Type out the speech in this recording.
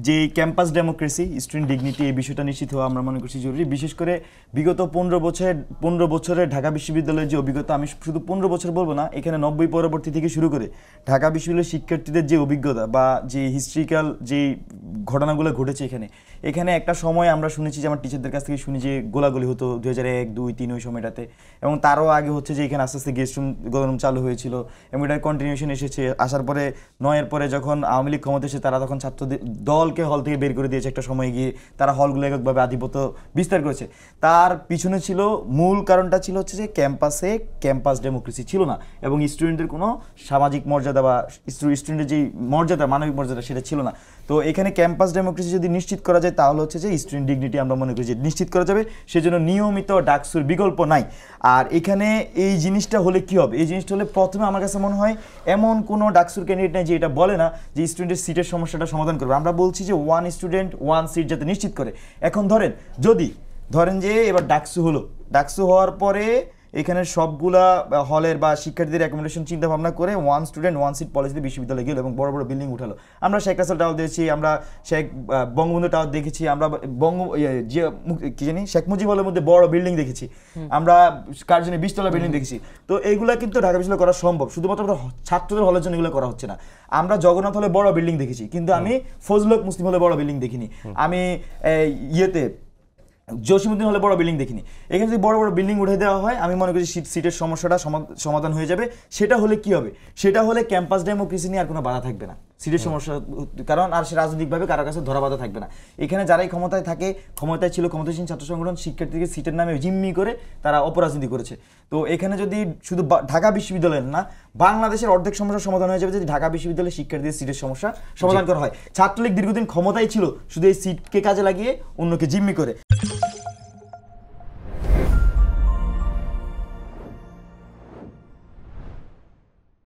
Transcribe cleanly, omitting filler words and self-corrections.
যে campus democracy student dignity এই বিষয়টা নিশ্চিত হওয়া আমরা মনে করছি জরুরি। বিশেষ করে বিগত 15 বছরের ঢাকা বিশ্ববিদ্যালয়ের যে অভিজ্ঞতা, আমি শুধু 15 বছর বলবো না, এখানে 90 পরবর্তী থেকে শুরু করে ঢাকা বিশ্ববিদ্যালয়ের শিক্ষার্থীদের যে অভিজ্ঞতা বা যে হিস্ট্রিক্যাল যে ঘটনাগুলো ঘটেছে এখানে একটা সময় আমরা শুনেছি যে আমার টিচারদের কাছ থেকে শুনি যে গোলাগুলি হতো 2001, 2, 3 ওই সময়টাতে, এবং তারও আগে হচ্ছে যে এখানে আস্তে আস্তে গেস্ট রুম চালু হয়েছিল এবং এটার কন্টিনিউশন এসেছে। আসার পরে 9-এর পরে যখন আওয়ামী লীগ ক্ষমতা এসে তারা তখন ছাত্রদের দলকে হল থেকে বের করে দিয়েছে, একটা সময় গিয়ে তারা হলগুলো এককভাবে আধিপত্য বিস্তার করেছে। তার পিছনে ছিল মূল কারণটা ছিল হচ্ছে যে ক্যাম্পাস ডেমোক্রেসি ছিল না এবং স্টুডেন্টদের কোনো সামাজিক মর্যাদা বা স্টুডেন্টের যে মর্যাদা, মানবিক মর্যাদা সেটা ছিল না। তো এখানে ক্যাম্পাস ডেমোক্রেসি যদি নিশ্চিত করা যায় তাহলে হচ্ছে যে স্টুডেন্ট ডিগনিটি আমরা মনে করি যে নিশ্চিত করা যাবে, সেজন্য নিয়মিত ডাকসুর বিকল্প নাই। আর এখানে এই জিনিসটা হলে কি হবে, এই জিনিসটা হলে প্রথমে আমার কাছে মনে হয় এমন কোনো ডাকসুর ক্যান্ডিডেট নেই যে এটা বলে না যে স্টুডেন্টের সিটের সমস্যাটা সমাধান করবে। আমরা বলছি যে 1 স্টুডেন্ট 1 সিট যাতে নিশ্চিত করে। এখন ধরেন যে এবার ডাকসু হলো, ডাকসু হওয়ার পরে এখানে সবগুলা হলের বা শিক্ষার্থীদের অ্যাকোমোডেশন চিন্তা ভাবনা করে 1 স্টুডেন্ট 1 সিট পলিসিতে বিশ্ববিদ্যালয়ে গেল এবং বড় বড় বিল্ডিং উঠালো। আমরা শেখ রাসেল টাওয়ার দেখেছি, আমরা বঙ্গবন্ধু টাওয়ার দেখেছি, আমরা শেখ মুজিব হলের মধ্যে বড় বিল্ডিং দেখেছি, আমরা কার্জনে 20 তলা বিল্ডিং দেখেছি। তো এইগুলা কিন্তু ঢাকা বিশ্ববিদ্যালয়ে করা সম্ভব, শুধুমাত্র ছাত্রদের হলের জন্য এগুলো করা হচ্ছে না। আমরা জগন্নাথ হলে বড় বিল্ডিং দেখেছি, কিন্তু আমি ফজলুল হক মুসলিম হলে বড় বিল্ডিং দেখিনি, আমি জসিমউদ্দিন হলে বড় বিল্ডিং দেখিনি। এখানে যদি বড় বড় বিল্ডিং উঠে দেওয়া হয় আমি মনে করি সিটের সমস্যাটা সমাধান হয়ে যাবে। সেটা হলে কি হবে, সেটা হলে ক্যাম্পাস ডেমোক্রেসি নিয়ে আর কোনো বাধা থাকবে না সিটের সমস্যা, কারণ আর সে রাজনৈতিকভাবে কারো কাছে ধরা বাধা থাকবে না। এখানে যারাই ক্ষমতায় থাকে, ক্ষমতাসীন ছাত্র সংগঠন শিক্ষার্থীকে সিটের নামে জিম্মি করে তারা অপরাজনীতি করেছে। তো এখানে যদি শুধু ঢাকা বিশ্ববিদ্যালয়ের না, বাংলাদেশের অর্ধেক সমস্যার সমাধান হয়ে যাবে যদি ঢাকা বিশ্ববিদ্যালয়ের শিক্ষার্থীদের সিটের সমস্যা সমাধান করা হয়। ছাত্রলীগ দীর্ঘদিন ক্ষমতায় ছিল শুধু এই সিটকে কাজে লাগিয়ে অন্যকে জিম্মি করে।